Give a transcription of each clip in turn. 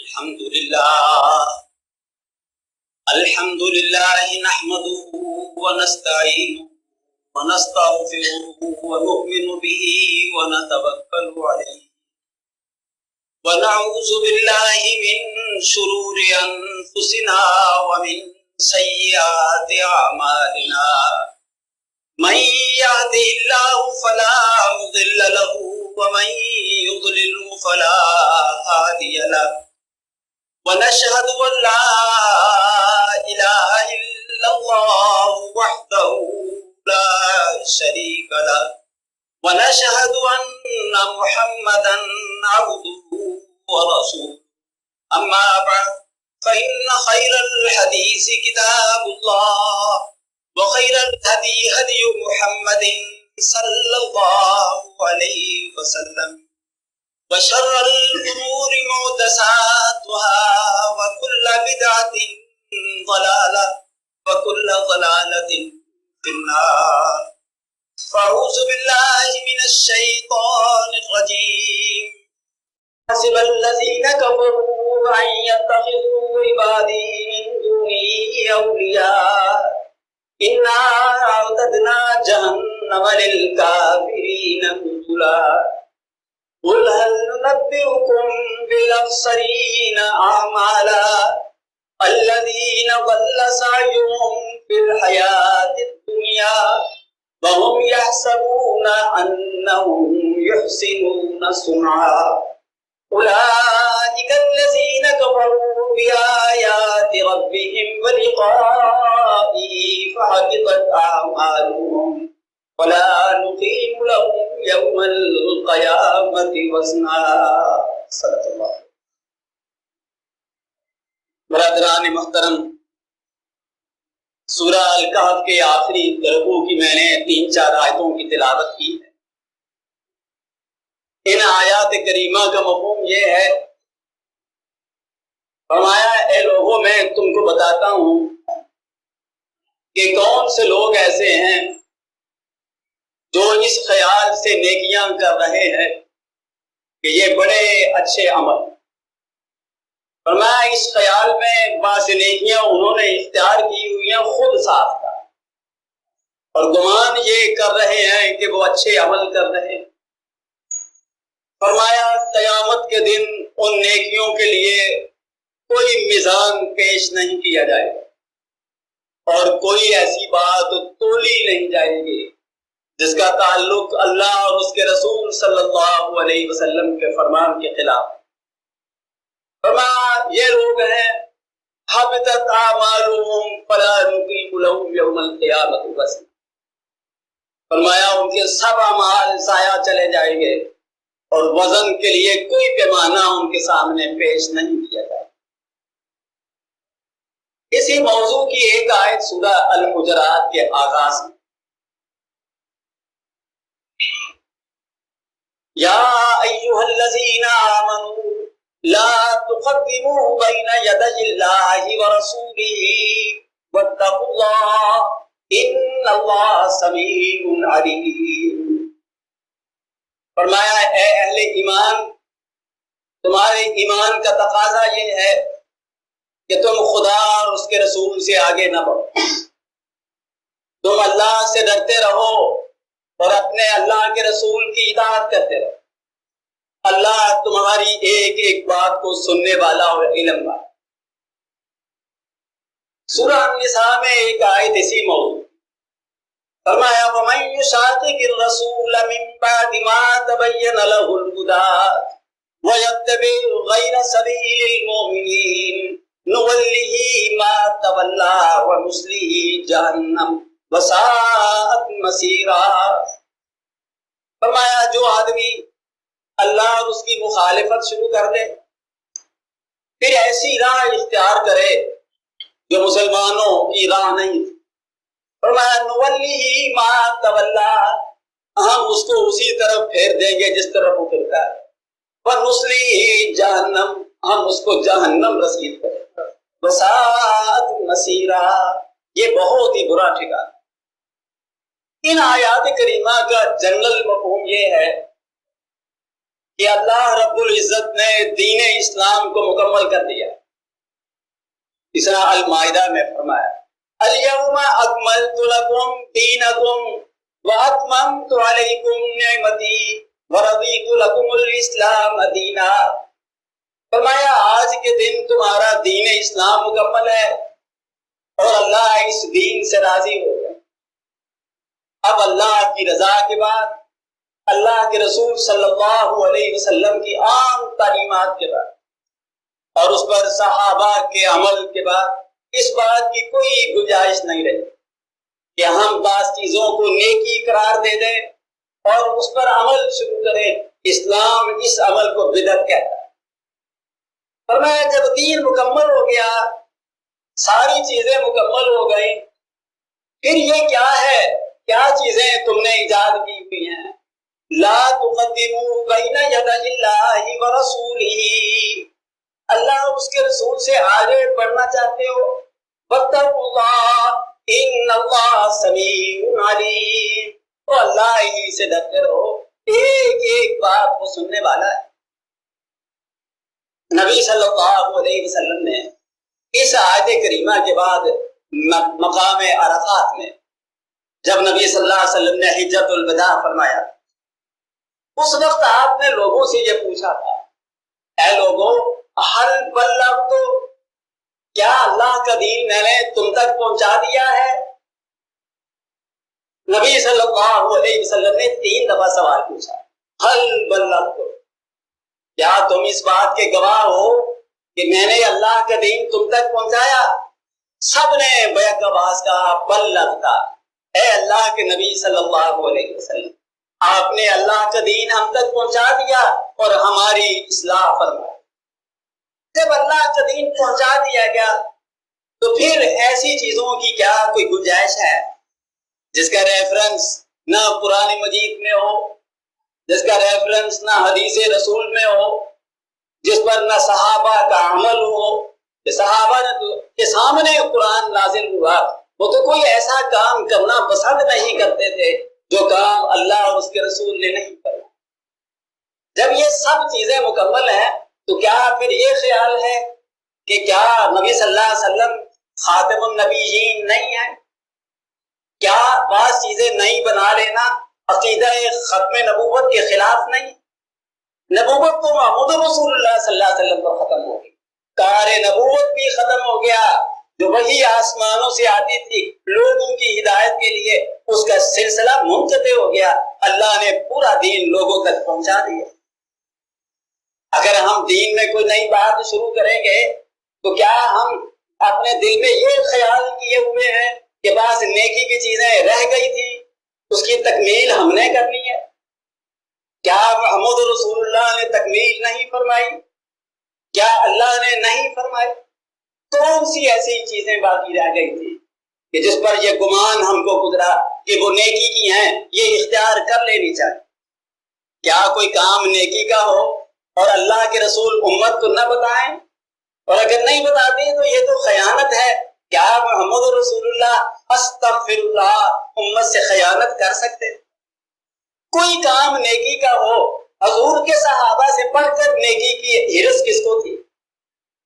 الحمد لله نحمده ونستعينه ونستغفره ونؤمن به ونتوكل عليه ونعوذ بالله من شرور أنفسنا ومن سيئات أعمالنا من يهده الله فلا مضل له ومن يضلل فلا هادي له ونشهد أن لا إله إلا الله وحده لا شريك له ونشهد أن محمدا عبده ورسوله أما بعد فإن خير الحديث كتاب الله وخير الهدي هدي محمد صلى الله عليه وسلم وشر الأمور محدثاتها وكل بدعة ضلالة وكل ضلالة في النار فأعوذ بالله من الشيطان الرجيم حسب الذين كفروا أن يتخذوا عبادي من دوني أولياء إنا أعتدنا جهنم للكافرين نزلا قل هل ننبئكم بالأخسرين أعمالا الذين ضل سعيهم في الحياة الدنيا وهم يحسبون أنهم يحسنون صنعا أولئك الذين كفروا بآيات ربهم ولقائه فحبطت أعمالهم ولا نقيم لهم يوم القيامة وزنا. صدق اللہ. برادران محترم، سورہ الکہف کے آخری رکوع کی میں نے 3-4 آیتوں کی تلاوت کی ہے. ان آیات کریمہ کا مفہوم یہ ہے، فرمایا اے لوگوں میں تم کو بتاتا ہوں کہ کون سے لوگ ایسے ہیں جو اس خیال سے نیکیاں کر رہے ہیں کہ یہ بڑے اچھے عمل. فرمایا اس خیال میں بعض نیکیاں انہوں نے اختیار کی ہوئی ہیں خود ساختہ، اور گمان یہ کر رہے ہیں کہ وہ اچھے عمل کر رہے ہیں. فرمایا قیامت کے دن ان نیکیوں کے لیے کوئی میزان پیش نہیں کیا جائے گا اور کوئی ایسی بات تولی نہیں جائے گی جس کا تعلق اللہ اور اس کے رسول صلی اللہ علیہ وسلم کے فرمان کے خلاف. فرمایا یہ لوگ ہیں حبطت اعمالهم فلا نقیم لهم یوم القیامۃ وزنا. فرمایا ان کے سب اعمال ضائع چلے جائیں گے اور وزن کے لیے کوئی پیمانہ ان کے سامنے پیش نہیں کیا جائے. اسی موضوع کی ایک آیت سورہ الحجرات کے آغاز میں، یا ایھا الذین آمنوا لا تقدموا بین یدی اللہ ورسولہ واتقوا اللہ ان اللہ سمیع علیم. فرمایا اے اہل ایمان، تمہارے ایمان کا تقاضا یہ ہے کہ تم خدا اور اس کے رسول سے آگے نہ بڑھو. تم اللہ سے ڈرتے رہو اور اپنے اللہ کے رسول کی اطاعت کرتے رہو. اللہ تمہاری ایک ایک بات کو سننے والا اور علم والا. سورہ النساء میں ایک آیت اسی موضوع. فرمایا وَمَن يُشَاقِقِ الرَّسُولَ مِن بَعْدِ مَا تَبَيَّنَ لَهُ الْهُدَىٰ وَيَتَّبِعْ غَيْرَ سَبِيلِ الْمُؤْمِنِينَ نُوَلِّهِ مَا تَوَلَّىٰ وَنُصْلِهِ جَهَنَّمَ وَسَاءَتْ مَصِيرًا. فرمایا جو آدمی اللہ اور اس کی مخالفت شروع کر دے، پھر ایسی راہ اختیار کرے جو مسلمانوں کی راہ نہیں، فرمایا نُوَلِّهِ مَا تَوَلَّىٰ، ہم اس کو اسی طرف پھیر دیں گے جس طرف وہ پھرتا ہے. وَنُصْلِهِ جَهَنَّمَ، ہم اس کو جہنم رسید کریں. وَسَاءَتْ مَصِيرًا، یہ بہت ہی برا ٹھکانہ. ان آیات کریمہ کا جنرل مفہوم یہ ہے کہ اللہ رب العزت نے دین اسلام کو مکمل کر دیا۔ اس طرح المائدہ میں فرمایا الیوم اکملت لکم دینکم واتممت علیکم نعمتی ورضیت لکم الاسلام دینا۔ فرمایا آج کے دن تمہارا دین اسلام مکمل ہے اور اللہ اس دین سے راضی ہو گیا۔ اب اللہ کی رضا کے بعد، اللہ کے رسول صلی اللہ علیہ وسلم کی عام تعلیمات کے بعد اور اس پر صحابہ کے عمل کے بعد اس بات کی کوئی گنجائش نہیں رہی کہ ہم بعض چیزوں کو نیکی قرار دے دیں اور اس پر عمل شروع کریں۔ اسلام اس عمل کو بدعت کہتا ہے۔ فرمایا جب دین مکمل ہو گیا، ساری چیزیں مکمل ہو گئی، پھر یہ کیا ہے؟ کیا چیزیں تم نے ایجاد کی ہوئی ہیں؟ لا تقدموا بین یدی اللہ ورسولہ، اللہ اس کے رسول سے آگے بڑھنا چاہتے ہو؟ واتقوا اللہ ان اللہ سمیع علیم، تو اللہ ہی سے ڈرتے رہو، ایک ایک بات کو سننے والا ہے۔ نبی صلی اللہ علیہ وسلم نے اس آیت کریمہ کے بعد مقام عرفات میں جب نبی صلی اللہ علیہ وسلم نے حجۃ الوداع فرمایا، اس وقت آپ نے لوگوں سے یہ پوچھا تھا، اے لوگوں ہل بلغت، کیا اللہ کا دین میں نے تم تک پہنچا دیا ہے؟ نبی صلی اللہ علیہ وسلم نے 3 دفعہ سوال پوچھا، ہل بلغت، کیا تم اس بات کے گواہ ہو کہ میں نے اللہ کا دین تم تک پہنچایا؟ سب نے بیک آواز کہا بلغتا، اے اللہ کے نبی صلی اللہ علیہ وسلم، آپ نے اللہ کا دین ہم تک پہنچا دیا اور ہماری اصلاح فرمائی۔ جب اللہ کا دین پہنچا دیا گیا تو پھر ایسی چیزوں کی کیا کوئی گنجائش ہے جس کا ریفرنس نہ قرآن مجید میں ہو، جس کا ریفرنس نہ حدیث رسول میں ہو، جس پر نہ صحابہ کا عمل ہو؟ کہ صحابہ کے سامنے قرآن نازل ہوا، وہ تو کوئی ایسا کام کرنا پسند نہیں کرتے تھے جو کام اللہ اور اس کے رسول نے نہیں کرنا۔ جب یہ سب چیزیں مکمل ہیں تو کیا پھر یہ خیال ہے کہ کیا نبی صلی اللہ علیہ وسلم خاتم النبیین نہیں ہیں؟ کیا بعض چیزیں نہیں بنا لینا عقیدہ ختم نبوت کے خلاف نہیں؟ نبوت تو محمد رسول اللہ صلی اللہ علیہ وسلم پر ختم ہو گئی، کار نبوت بھی ختم ہو گیا، جو وہی آسمانوں سے آتی تھی لوگوں کی ہدایت کے لیے، اس کا سلسلہ منقطع ہو گیا، اللہ نے پورا دین لوگوں تک پہنچا دیا۔ اگر ہم دین میں کوئی نئی بات شروع کریں گے تو کیا ہم اپنے دل میں یہ خیال کیے ہوئے ہیں کہ بعض نیکی کی چیزیں رہ گئی تھی، اس کی تکمیل ہم نے کرنی ہے؟ کیا محمد رسول اللہ نے تکمیل نہیں فرمائی؟ کیا اللہ نے نہیں فرمائی؟ کون سی ایسی چیزیں باقی رہ گئی تھی کہ جس پر یہ گمان ہم کو گزرا کہ وہ نیکی کی ہیں، یہ اختیار کر لینی چاہیے؟ کیا کوئی کام نیکی کا ہو اور اللہ کے رسول امت کو نہ بتائیں؟ اور اگر نہیں بتاتے تو یہ تو خیانت ہے۔ کیا محمد رسول اللہ استغفر اللہ امت سے خیانت کر سکتے؟ کوئی کام نیکی کا ہو، حضور کے صحابہ سے پڑھ کر نیکی کی ہرس کس کو تھی؟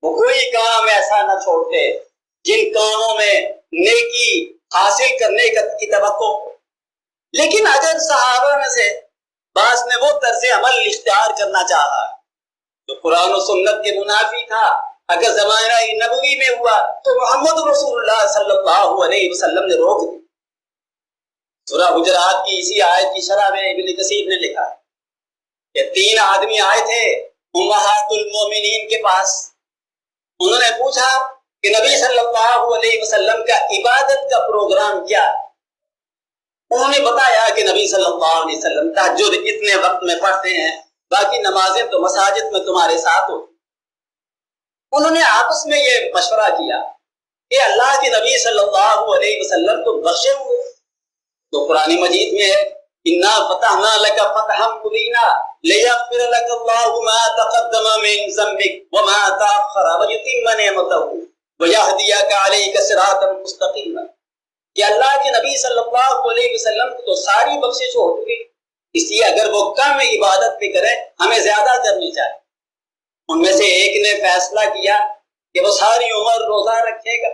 وہ کوئی کام ایسا نہ چھوڑتے جن کاموں میں نیکی حاصل کرنے کی توقع ہو۔ لیکن اگر صحابہ میں سے بعض نے وہ طرز عمل اختیار کرنا چاہا جو قرآن و سنت کے منافی تھا، اگر زمانہ نبوی میں ہوا تو محمد رسول اللہ صلی اللہ علیہ وسلم نے روک دی۔ سورہ حجرات کی اسی آیت کی شرح میں ابن کثیر نے لکھا ہے کہ 3 آدمی آئے تھے امہات المومنین کے پاس، انہوں نے پوچھا کہ نبی صلی اللہ علیہ وسلم کا عبادت کا پروگرام کیا؟ انہوں نے بتایا کہ نبی صلی اللہ علیہ وسلم تہجد اتنے وقت میں پڑھتے ہیں، باقی نمازیں تو مساجد میں تمہارے ساتھ ہوتی۔ انہوں نے آپس میں یہ مشورہ کیا کہ اللہ کے نبی صلی اللہ علیہ وسلم تو بخشے ہوئے، تو قرآن مجید میں ہے اِنَّا فَتَحْنَا لَكَ فَتْحًا مُبِينًا لِيَغْفِرَ لَكَ اللَّهُ مَا تَقَدَّمَ مِن ذَنبِكَ وَمَا تَأَخَّرَ وَيُتِمَّ نِعْمَتَهُ وَيَهْدِيَكَ عَلَيْكَ صِرَاطًا مُسْتَقِيمًا۔ کہ اللہ کے نبی صلی اللہ علیہ وسلم کو تو ساری بخشش ہو چکی، اس لیے اگر وہ کم عبادت بھی کرے ہمیں زیادہ کرنی چاہیے۔ ان میں سے ایک نے فیصلہ کیا کہ وہ ساری عمر روزہ رکھے گا،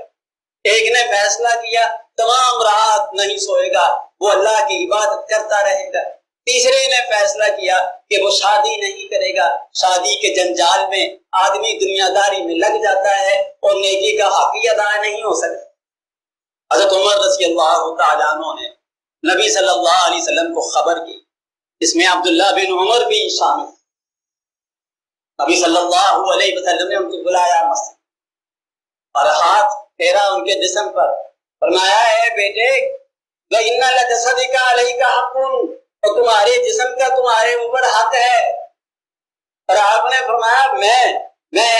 ایک نے فیصلہ کیا تمام رات نہیں سوئے گا، وہ اللہ کی عبادت کرتا رہے گا، تیسرے نے فیصلہ کیا کہ وہ شادی نہیں کرے گا، شادی کے جنجال میں آدمی دنیا داری میں لگ جاتا ہے اور نیکی کا حق ہی ادا نہیں ہو سکتا۔ حضرت عمر رضی اللہ تعالیٰ عنہ نے نبی صلی اللہ علیہ وسلم کو خبر کی، اس میں عبداللہ بن عمر بھی شامل۔ نبی صلی اللہ علیہ وسلم نے ان کو بلایا مسجد اور ہاتھ پھیرا ان کے جسم پر، فرمایا ہے بیٹے وَإِنَّ لَجَسَدِكَ عَلَيْكَ حَقٌّ، اور تمہارے جسم کا تمہارے اوپر حق ہے۔ اور آپ نے فرمایا میں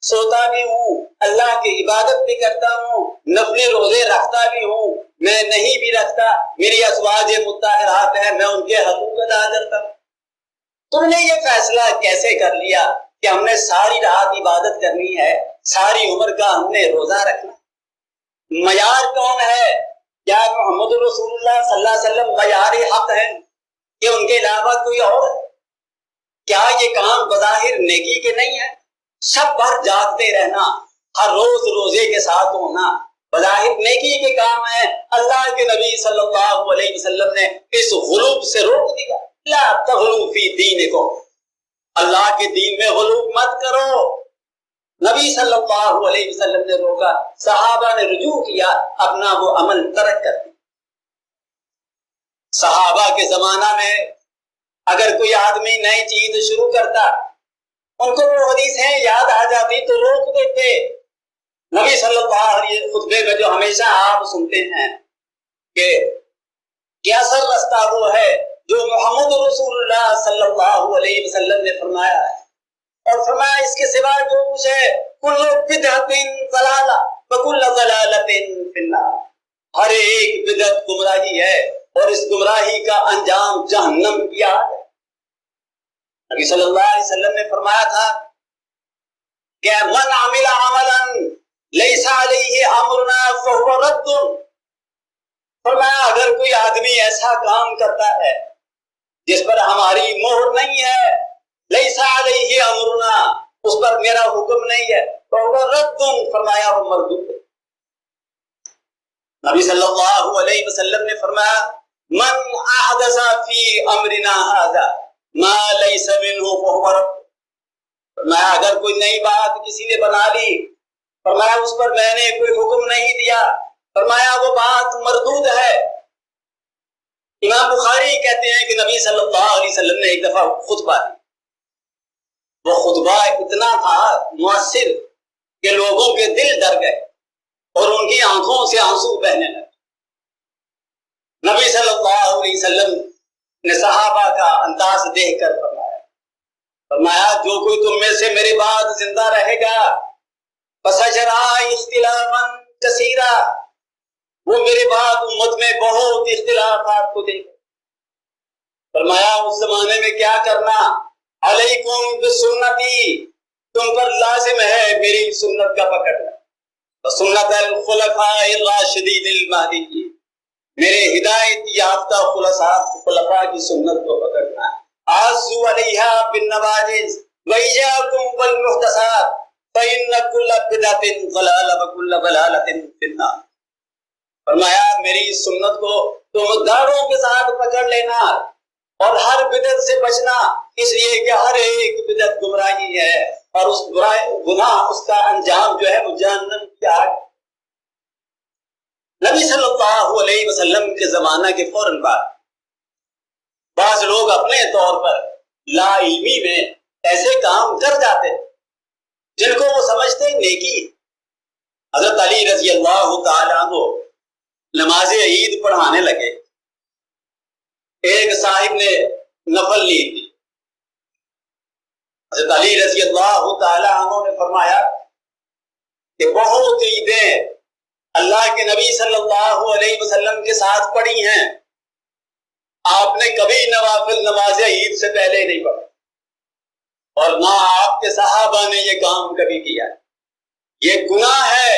سوتا بھی ہوں، اللہ کی عبادت بھی کرتا ہوں، نفل روزے رکھتا بھی ہوں، میں نہیں بھی رکھتا، میری ازواج مطہرات ہیں، میں ان کے حقوق ادا کرتا ہوں۔ تم نے یہ فیصلہ کیسے کر لیا کہ ہم نے ساری رات عبادت کرنی ہے، ساری عمر کا ہم نے روزہ رکھنا؟ معیار کون ہے؟ کیا محمد رسول اللہ صلی اللہ علیہ وسلم معیار حق ہے کہ ان کے علاوہ کوئی اور ہے؟ کیا یہ کام بظاہر نیکی کے نہیں ہے؟ شب بھر جاگتے رہنا، ہر روز روزے کے ساتھ ہونا بظاہر نیکی کے کام ہے۔ اللہ کے نبی صلی اللہ علیہ وسلم نے اس غلوب سے روک دیا، لا تغلو فی دینکم، اللہ کے دین میں غلوب مت کرو۔ نبی صلی اللہ علیہ وسلم نے روکا، صحابہ نے رجوع کیا، اپنا وہ عمل ترک کر دیا۔ صحابہ کے زمانہ میں اگر کوئی آدمی نئی چیز شروع کرتا، ان کو وہ حدیثیں یاد آ جاتی تو روک دیتے۔ نبی صلی اللہ علیہ خطبے میں جو ہمیشہ آپ سنتے ہیں کہ کیا سر رستہ وہ ہے جو محمد رسول اللہ صلی اللہ علیہ وسلم نے فرمایا ہے، اور فرمایا اس کے سوا جو کچھ ہے کل بدعت ضلالہ وکل ضلالۃ فی النار، ہر ایک بدعت گمراہی ہے اور اس گمراہی کا انجام جہنم کی آگ ہے۔ نبی صلی اللہ علیہ وسلم نے فرمایا تھا کہ من عمل عملا لیس علیہ امرنا فہو رد، فرمایا اگر کوئی آدمی ایسا کام کرتا ہے جس پر ہماری مہر نہیں ہے، لیس علیہ امرنا، اس پر میرا حکم نہیں ہے، فہو رد، فرمایا وہ مردود۔ نبی صلی اللہ علیہ وسلم نے فرمایا من احدث فی امرنا ھذا ما لیس منہ فہو رد، فرمایا اگر کوئی نئی بات کسی نے بنا لی، فرمایا اس پر میں نے کوئی حکم نہیں دیا، فرمایا وہ بات مردود ہے۔ امام بخاری کہتے ہیں کہ نبی صلی اللہ علیہ وسلم نے ایک دفعہ خطبہ دی، وہ خطبہ اتنا تھا مؤثر کہ لوگوں کے دل ڈر گئے اور ان کی آنکھوں سے آنسو بہنے لگے۔ نبی صلی اللہ علیہ وسلم نے صحابہ کا انداز دیکھ کر فرمایا جو کوئی تم میں سے میرے بعد زندہ رہے گا فَسَيَرَىٰ اخْتِلَافًا كَثِيرًا، وہ میرے بعد امت میں بہت اختلافات کو دیکھے۔ فرمایا اس زمانے میں کیا کرنا، علیکم بسنتی، تم پر لازم ہے میری سنت کا پکڑنا، سنت الخلفاء الراشدین المہدیین، میرے ہدایت یافتہ خلفاء کی سنت کو پکڑنا، عَضُّوا عَلَيْهَا بِالنَّوَاجِذِ وَإِيَّاكُمْ وَالْمُحْدَثَاتِ فَإِنَّ كُلَّ بِدْعَةٍ ضَلَالَةٍ وَكُلَّ ضَلَالَةٍ فِي النَّارِ۔ فرمایا میری سنت کو تم داڑھوں کے ساتھ پکڑ لینا اور ہر بدعت سے بچنا، اس لیے کہ ہر ایک بدعت گمراہی ہے اور اس گناہ اس کا انجام جو ہے وہ جہنم کی آگ۔ نبی صلی اللہ علیہ وسلم کے زمانہ کے فوراً بعد بعض لوگ اپنے طور پر لا علمی میں ایسے کام کر جاتے جن کو وہ سمجھتے نیکی۔ حضرت علی رضی اللہ تعالیٰ عنہ نماز عید پڑھانے لگے، ایک صاحب نے نفل لی تھی، حضرت علی رضی اللہ تعالیٰ عنہ نے فرمایا کہ بہت عیدیں اللہ کے نبی صلی اللہ علیہ وسلم کے ساتھ پڑھی ہیں، آپ نے کبھی نوافل نماز عید سے پہلے نہیں پڑھا اور نہ آپ کے صحابہ نے یہ کام کبھی کیا، یہ گناہ ہے۔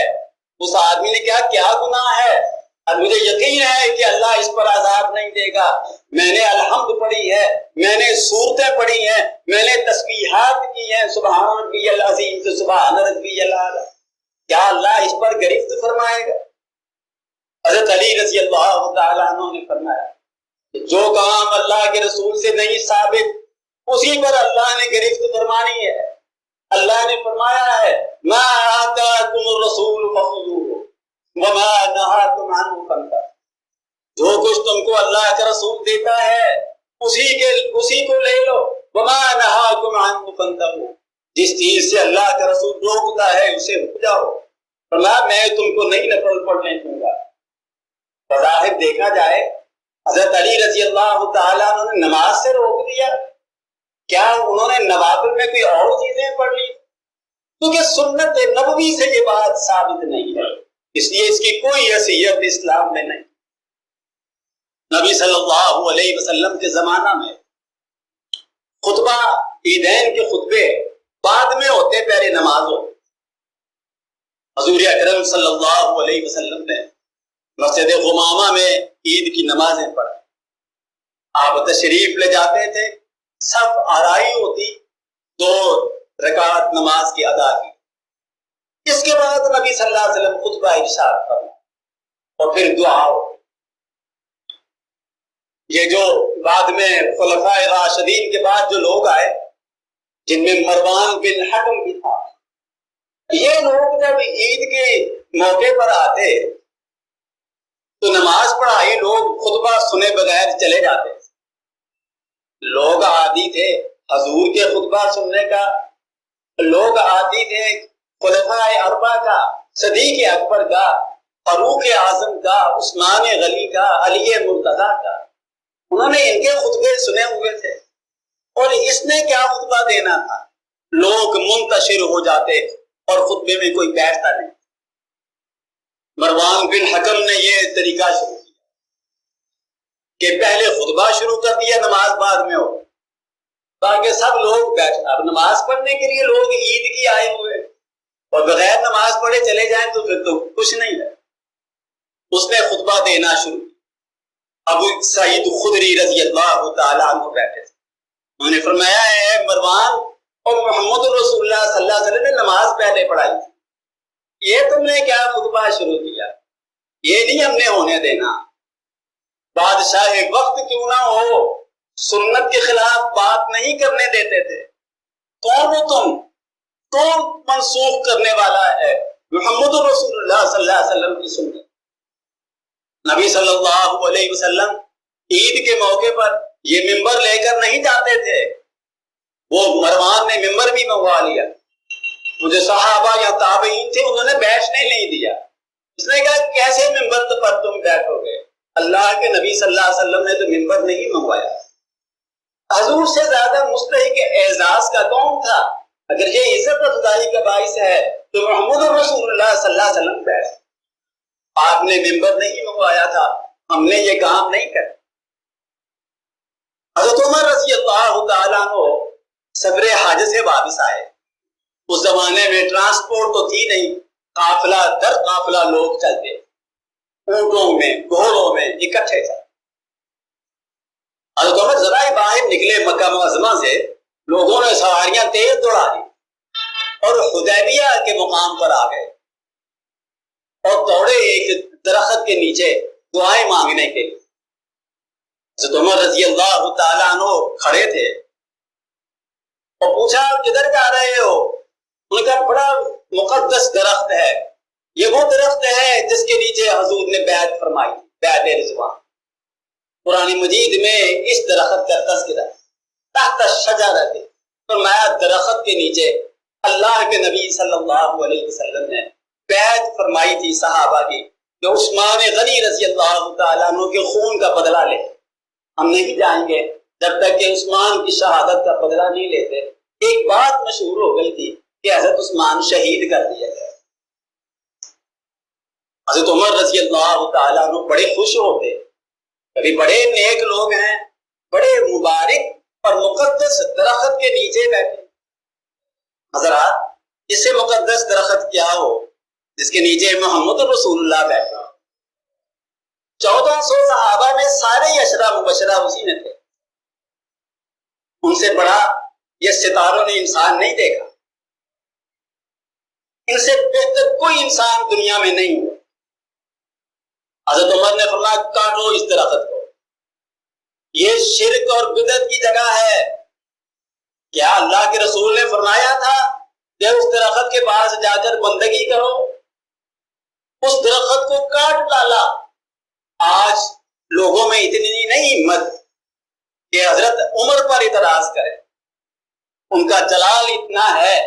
اس آدمی نے کہا کیا گناہ ہے؟ مجھے یقین ہے کہ اللہ اس پر عذاب نہیں دے گا. میں نے الحمد پڑھی ہے, میں نے سورتیں پڑھی ہیں, میں نے تسبیحات کی ہیں, سبحان ربی العظیم تو سبحان ربی الاعلی. کیا اللہ اس پر گرفت فرمائے گا؟ حضرت علی رضی اللہ تعالیٰ عنہ نے فرمایا جو کام اللہ کے رسول سے نہیں ثابت اسی پر اللہ نے گرفت فرمانی ہے. اللہ نے فرمایا ہے ما آتاکم الرسول فخذوہ وما نہاکم عنہ فانتہوا. جو کچھ تم کو اللہ کا رسول دیتا ہے اسی کو لے لو. وما نہاکم عنہ فانتہوا. جس چیز سے اللہ کا رسول روکتا ہے اسے رک جاؤ. فرمایا میں تم کو نہیں نفل پڑھنے دوں گا. بظاہر دیکھا جائے حضرت علی رضی اللہ تعالیٰ عنہ نے نماز سے روک دیا. کیا انہوں نے نوافل میں کوئی اور چیزیں پڑھ لی؟ کیونکہ سنت نبوی سے یہ بات ثابت نہیں ہے, اس لیے اس کی کوئی حیثیت اسلام میں نہیں. نبی صلی اللہ علیہ وسلم کے زمانہ میں خطبہ عیدین کے خطبے بعد میں ہوتے, پہلے نماز ہوتی. حضور اکرم صلی اللہ علیہ وسلم نے مسجد غمامہ میں عید کی نمازیں پڑھی. آپ تشریف لے جاتے تھے, سب آرائی ہوتی, 2 رکعت نماز کی ادا کی. اس کے بعد نبی صلی اللہ علیہ وسلم خطبہ ارشاد فرمایا اور پھر دعا ہو. یہ جو بعد میں خلفائے راشدین کے بعد جو لوگ آئے جن میں مروان بن حکم بھی تھا, یہ لوگ جب عید کے موقع پر آتے تو نماز پڑھائی لوگ خطبہ سنے بغیر چلے جاتے. لوگ عادی تھے حضور کے خطبہ سننے کا, لوگ عادی تھے خلفائے اربعہ کا, صدیق اکبر کا, فاروق اعظم کا, عثمان غنی کا, علی مرتضیٰ کا. انہوں نے ان کے خطبے سنے ہوئے تھے اور اس نے کیا خطبہ دینا تھا. لوگ منتشر ہو جاتے اور خطبے میں کوئی بیٹھتا نہیں. مروان بن حکم نے یہ طریقہ شروع کیا کہ پہلے خطبہ شروع کر دیا, نماز بعد میں ہو, تاکہ سب لوگ بیٹھ. اب نماز پڑھنے کے لیے لوگ عید کی آئے ہوئے اور بغیر نماز پڑھے چلے جائیں تو پھر تو کچھ نہیں ہے. اس نے خطبہ دینا شروع کیا. ابو سعید خدری رضی اللہ تعالیٰ عنہ بیٹھے تھے. انہوں نے فرمایا ہے مروان اور محمد رسول اللہ صلی اللہ علیہ وسلم نے نماز پہلے پڑھائی تھی, یہ تم نے کیا خطبہ شروع کیا؟ یہ نہیں ہم نے ہونے دینا. بادشاہ وقت کیوں نہ ہو سنت کے خلاف بات نہیں کرنے دیتے تھے. کون ہو تم؟ کون منسوخ کرنے والا ہے محمد رسول اللہ صلی اللہ علیہ وسلم کی سنت؟ نبی صلی اللہ علیہ وسلم عید کے موقع پر یہ ممبر لے کر نہیں جاتے تھے. وہ مروان نے ممبر بھی منگوا لیا. مجھے صحابہ یا تابعین تھے, انہوں نے بیٹھنے نہیں دیا. اس نے کہا کیسے ممبر پر تم بیٹھو گے؟ اللہ کے نبی صلی اللہ علیہ وسلم نے تو ممبر نہیں منگوایا. حضور سے زیادہ مستحق اعزاز کا کون تھا؟ اگر یہ عزت افزائی کا باعث ہے تو محمد رسول اللہ صلی اللہ علیہ وسلم بیٹھ. آپ نے ممبر نہیں منگوایا تھا, ہم نے یہ کام نہیں کرا. حضرت عمر رضی اللہ تعالیٰ عنہ سفر حج سے واپس آئے. اس زمانے میں ٹرانسپورٹ تو تھی نہیں, قافلہ در قافلہ لوگ چلتے, اونٹوں میں گھوڑوں میں اکٹھے تھے. حضرت عمر ذرا ہی باہر نکلے مکہ معظمہ سے, لوگوں نے سواریاں تیز دوڑا دی اور حدیبیہ کے مقام پر آ گئے اور دوڑے ایک درخت کے نیچے دعائیں مانگنے کے لیے. حضرت عمر رضی اللہ تعالیٰ عنہ کھڑے تھے اور پوچھا کدھر جا رہے ہو؟ ان کا بڑا مقدس درخت ہے, یہ وہ درخت ہے جس کے نیچے حضور نے بیعت فرمائی, بیعت رضوان. قرآن مجید میں اس درخت کا تذکرہ تحت الشجرۃ, فرمایا درخت کے نیچے اللہ کے نبی صلی اللہ علیہ وسلم نے بیعت فرمائی تھی صحابہ کی کہ عثمان غنی رضی اللہ تعالیٰ عنہ کے خون کا بدلہ لے. ہم نہیں جائیں گے جب تک کہ عثمان کی شہادت کا بدلہ نہیں لیتے. ایک بات مشہور ہو گئی تھی کہ حضرت عثمان شہید کر دیا گیا. حضرت عمر رضی اللہ تعالیٰ عنہ بڑے خوش ہوتے, کبھی بڑے نیک لوگ ہیں, بڑے مبارک اور مقدس درخت کے نیچے بیٹھے. حضرات, اس سے مقدس درخت کیا ہو جس کے نیچے محمد رسول اللہ بیٹھا. 1400 صحابہ میں سارے عشرہ مبشرہ اسی نے تھے. ان سے بڑا یہ ستاروں نے انسان نہیں دیکھا، ان سے بہتر کوئی انسان دنیا میں نہیں ہوا. حضرت عمر نے فرمایا کاٹو اس درخت کو، یہ شرک اور بدعت کی جگہ ہے. کیا اللہ کے رسول نے فرمایا تھا کہ اس درخت کے پاس جا کر بندگی کرو؟ اس درخت کو کاٹ ڈالا. آج لوگوں میں اتنی نہیں ہمت کہ حضرت عمر پر اعتراض کرے. ان کا جلال اتنا ہے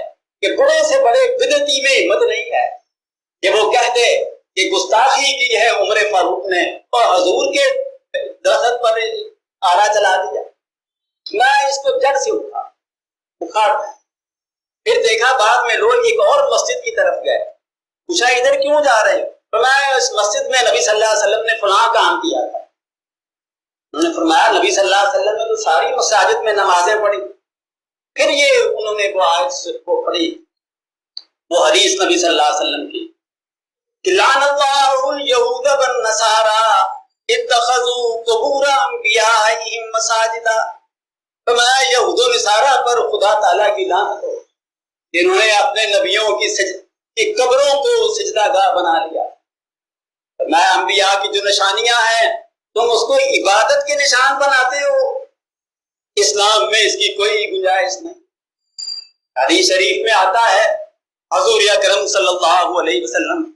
کہ بڑے سے بڑے بدعتی میں ہمت نہیں ہے کہ وہ کہتے کہ گستاخی کی ہے عمر فاروق نے اور حضور کے درخت پر آرا چلا دیا. میں اس کو جڑ سے اکھاڑ. پھر دیکھا بعد میں لوگ ایک اور مسجد کی طرف گئے. پوچھا ادھر کیوں جا رہے ہیں؟ فرمایا اس مسجد میں نبی صلی اللہ علیہ وسلم نے فلاں کام کیا تھا. انہوں نے فرمایا نبی صلی اللہ علیہ وسلم نے تو ساری مساجد میں نمازیں پڑھی. پھر یہ انہوں نے وہ آیت کو پڑھی، وہ حدیث نبی صلی اللہ علیہ وسلم کی کہ لعن اللہ الیہود والنصارى اتخذوا قبور انبیائہم مساجدا. فرمایا یہود و نصارہ پر خدا تعالیٰ کی لعنت ہو، انہوں نے اپنے نبیوں کی قبروں کو سجدہ گاہ بنا لیا. فرمایا انبیاء کی جو نشانیاں ہیں تم اس کو عبادت کے نشان بناتے ہو. اسلام میں اس کی کوئی گنجائش نہیں. حدیث شریف میں آتا ہے حضور اکرم صلی اللہ علیہ وسلم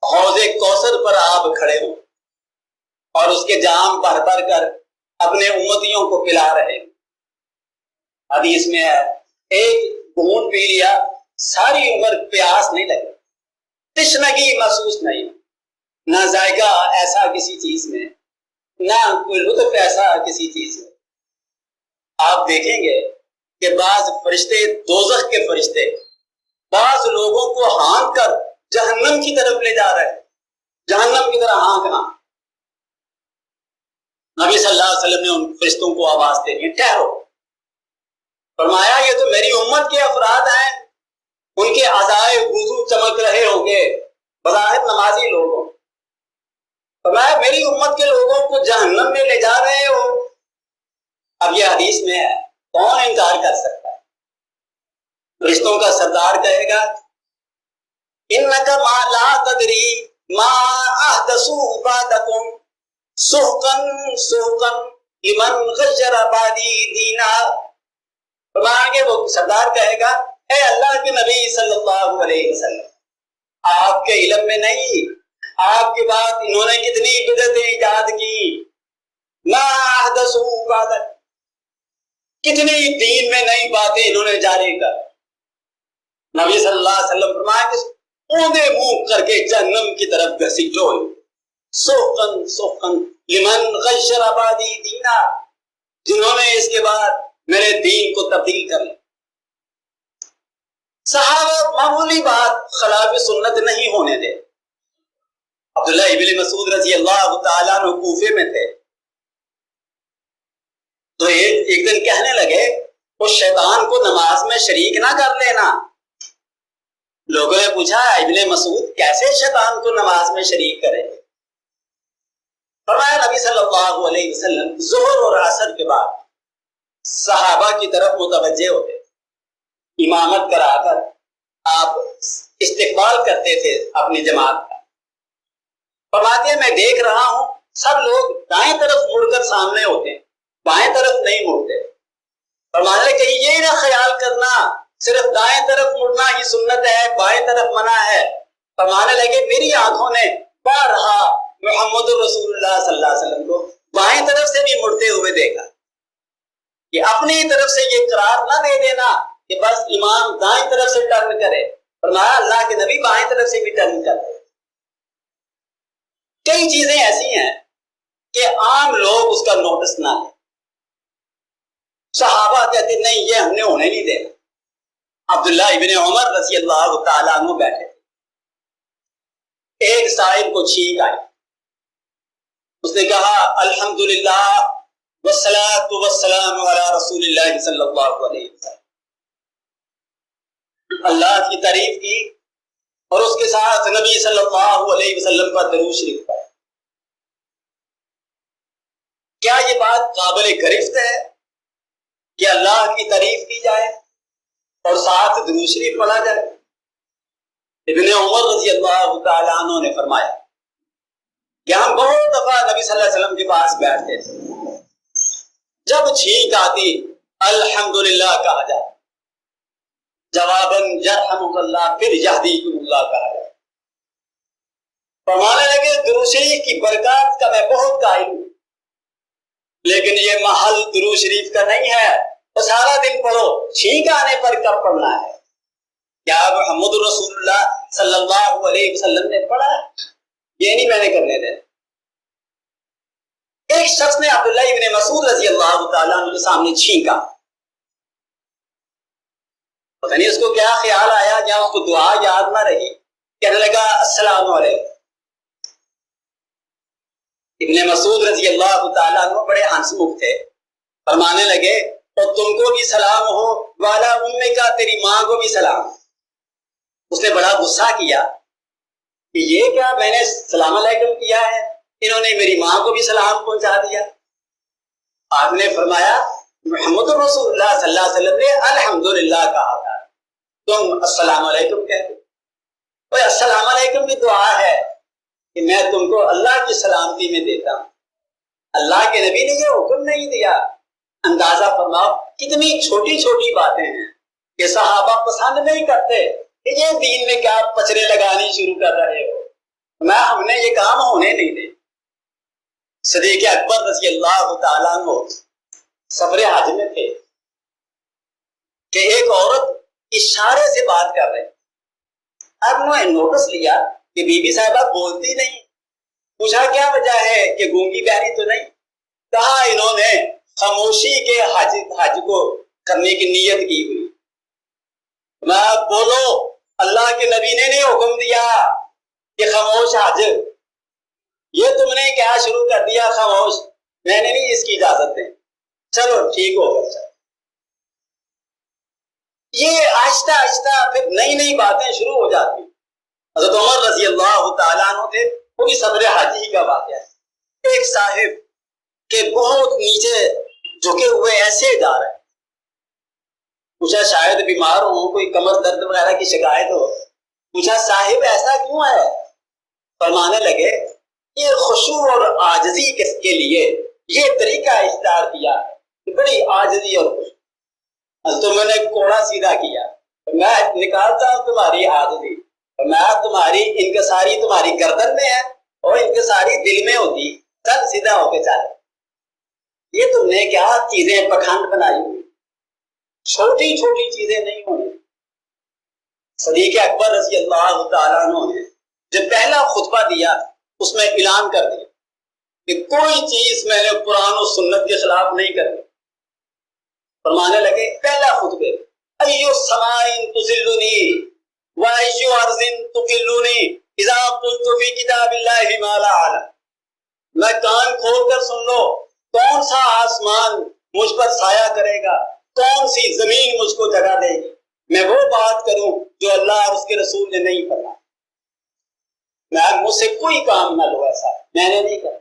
حوض کوثر پر آپ کھڑے ہو اور اس کے جام بھر بھر کر اپنے امتیوں کو پلا رہے. حدیث میں ہے ایک گھونٹ پی لیا ساری عمر پیاس نہیں لگی، تشنگی محسوس نہیں، نہ ذائقہ ایسا کسی چیز میں، نہ کوئی لطف ایسا کسی چیز میں. آپ دیکھیں گے کہ بعض فرشتے دوزخ کے فرشتے بعض لوگوں کو ہانک کر جہنم کی طرف لے جا رہے ہیں، جہنم کی طرح ہانکنا. نبی صلی اللہ علیہ وسلم نے ان فرشتوں کو آواز دے دی ٹھہرو. فرمایا یہ تو میری امت کے افراد ہیں، ان کے اعضائے وضو چمک رہے ہوں گے، بظاہر نمازی لوگ ہوں. فرمایا میری امت کے لوگوں کو جہنم میں لے جا رہے ہو. اب یہ حدیث میں ہے، کون انکار کر سکتا ہے؟ فرشتوں کا سردار کہے گا انک ما لا تدری ما احدثوا بعدکم سحقا سحقا لمن غیر بعدی دینا. فرمایا کہ وہ سردار کہے گا اے اللہ کے نبی صلی اللہ علیہ وسلم آپ کے علم میں نہیں، آپ کے بعد انہوں نے کتنی بدعتیں ایجاد کی. ما احدثوا بعدک، کتنی دین میں نئی باتیں انہوں نے جاری کر. نبی صلی اللہ علیہ وسلم فرمایا کہ اوندے منہ کر کے جہنم کی طرف گھسیٹو. سوقن سوقن لمن غیر بعدی دینا، جنہوں نے اس کے بعد میرے دین کو تبدیل کر لیا. صحابہ معمولی بات خلاف سنت نہیں ہونے دے. عبداللہ ابن مسعود رضی اللہ تعالیٰ عنہ کوفے میں تھے، تو ایک دن کہنے لگے وہ شیطان کو نماز میں شریک نہ کر لینا. لوگوں نے پوچھا ابن مسعود کیسے شیطان کو نماز میں شریک کرے؟ فرمایا نبی صلی اللہ علیہ وسلم ظہر اور عصر کے بعد صحابہ کی طرف متوجہ ہوتے، امامت کرا کر آپ استقبال کرتے تھے اپنی جماعت کا. فرماتے ہیں میں دیکھ رہا ہوں سب لوگ دائیں طرف مڑ کر سامنے ہوتے ہیں، بائیں طرف نہیں مڑتے. فرماتے کہ یہ نہ خیال کرنا صرف دائیں طرف مڑنا ہی سنت ہے، بائیں طرف منع ہے. فرمانے لگے میری آنکھوں نے بارہا محمد رسول اللہ صلی اللہ علیہ وسلم کو بائیں طرف سے بھی مڑتے ہوئے دیکھا. کہ اپنی طرف سے یہ قرار نہ دے دینا کہ بس امام دائیں طرف سے ٹرن کرے. فرمایا اللہ کے نبی بائیں طرف سے بھی ٹرن کرتے. کئی چیزیں ایسی ہیں کہ عام لوگ اس کا نوٹس نہ لیں. صحابہ کہتے نہیں یہ ہم نے ہونے نہیں دینا. عبداللہ ابن عمر رضی اللہ تعالیٰ عنہ بیٹھے تھے، ایک صاحب کو چھینک آئی. اس نے کہا الحمدللہ والصلاۃ والسلام علی رسول اللہ صلی اللہ علیہ وسلم. اللہ کی تعریف کی اور اس کے ساتھ نبی صلی اللہ علیہ وسلم پر درود شریف پڑھا. کیا یہ بات قابل گرفت ہے کہ اللہ کی تعریف کی جائے اور ساتھ درود شریف پڑھا جائے؟ ابن عمر رضی اللہ تعالیٰ عنہ نے فرمایا کہ ہم بہت دفعہ نبی صلی اللہ علیہ وسلم کے پاس بیٹھتے تھے، جب چھینک آتی الحمدللہ کہا جائے، جواباً یرحمک اللہ پھر یہدیکم اللہ کہا جائے۔ فرمانے لگے درود شریف کی برکات کا میں بہت قائل ہوں، لیکن یہ محل درود شریف کا نہیں ہے، تو سارا دن پڑھو، چھینک آنے پر کب پڑھنا ہے؟ کیا محمد رسول اللہ صلی اللہ علیہ وسلم نے پڑھا ہے؟ یہ نہیں میں نے کرنے دے۔ ایک شخص نے عبداللہ ابن مسعود رضی اللہ تعالیٰ عنہ کے سامنے چھینکا، پتہ نہیں اس کو کیا خیال آیا، یا اس کو دعا یاد نہ رہی، کہنے لگا السلام علیکم۔ ابن مسعود رضی اللہ تعالیٰ عنہ بڑے ہنس مکھ تھے، فرمانے لگے اور تم کو بھی سلام ہو، والا امی کا، تیری ماں کو بھی سلام۔ اس نے بڑا غصہ کیا کہ یہ کیا، میں نے سلام علیکم کیا ہے، انہوں نے میری ماں کو بھی سلام پہنچا دیا۔ آپ نے فرمایا محمد رسول اللہ صلی اللہ علیہ وسلم نے الحمدللہ کہا تھا، تم السلام علیکم کہتے ہو۔ السلام علیکم کی دعا ہے کہ میں تم کو اللہ کی سلامتی میں دیتا ہوں، اللہ کے نبی نے یہ حکم نہیں دیا۔ اندازہ فرماؤ کتنی چھوٹی چھوٹی باتیں ہیں کہ صحابہ پسند نہیں کرتے کہ یہ دین میں کیا پچرے لگانی شروع کر رہے ہو، ہم نے یہ کام ہونے نہیں دے۔ صدیق اکبر رضی اللہ تعالیٰ عنہ سفر حج میں تھے کہ ایک عورت اشارے سے بات کر رہی، اب انہوں نے نوٹس لیا کہ بی بی صاحبہ بولتی نہیں، پوچھا کیا وجہ ہے کہ گونگی بہری تو نہیں؟ کہا انہوں نے خاموشی کے حج کو کرنے کی نیت کی ہوئی۔ میں بولو اللہ کے نبی نے نہیں حکم دیا کہ خاموش حج، یہ تم نے کیا شروع کر دیا خاموش، میں نے نہیں اس کی اجازت دی، چلو ٹھیک ہو گیا۔ یہ آہستہ آہستہ پھر نئی نئی باتیں شروع ہو جاتی۔ حضرت عمر رضی اللہ تعالیٰ عنہ تھے، وہ بھی صدر حج ہی کا واقعہ ہے۔ ایک صاحب کے بہت نیچے جھکے ہوئے ایسے جا رہے، پوچھا شاید بیمار ہو، کوئی کمر درد وغیرہ کی شکایت ہو، پوچھا صاحب ایسا کیوں ہے؟ فرمانے لگے یہ خشوع اور عاجزی کے لیے یہ طریقہ اختیار کیا کہ بڑی عاجزی اور خشوع، تو میں نے کوڑا سیدھا کیا، میں نکالتا ہوں تمہاری عاجزی، میں تمہاری انکساری تمہاری گردن میں ہے اور انکساری دل میں ہوتی، سر سیدھا ہو کے چلے۔ یہ تم نے کیا چیزیں پکھنڈ بنائی ہوئی، چھوٹی چھوٹی چیزیں نہیں ہونی۔ صدیق اکبر رضی اللہ تعالیٰ عنہ نے جب پہلا خطبہ دیا اس میں اعلان کر دیا کہ کوئی چیز میں نے قرآن و سنت کے خلاف نہیں کرنی۔ فرمانے لگے پہلا خطبے ایو السماء تذلنی وایو ارض تقلنی اذا قلت فی کتاب اللہ ما لا اعلم۔ میں کان کھول کر سن لو، کون سا آسمان مجھ پر سایہ کرے گا، کون سی زمین مجھ کو جگہ دے گی، میں وہ بات کروں جو اللہ اور اس کے رسول نے نہیں کرنا، میں مجھ سے کوئی کام نہ لو، ایسا میں نے نہیں کرنا۔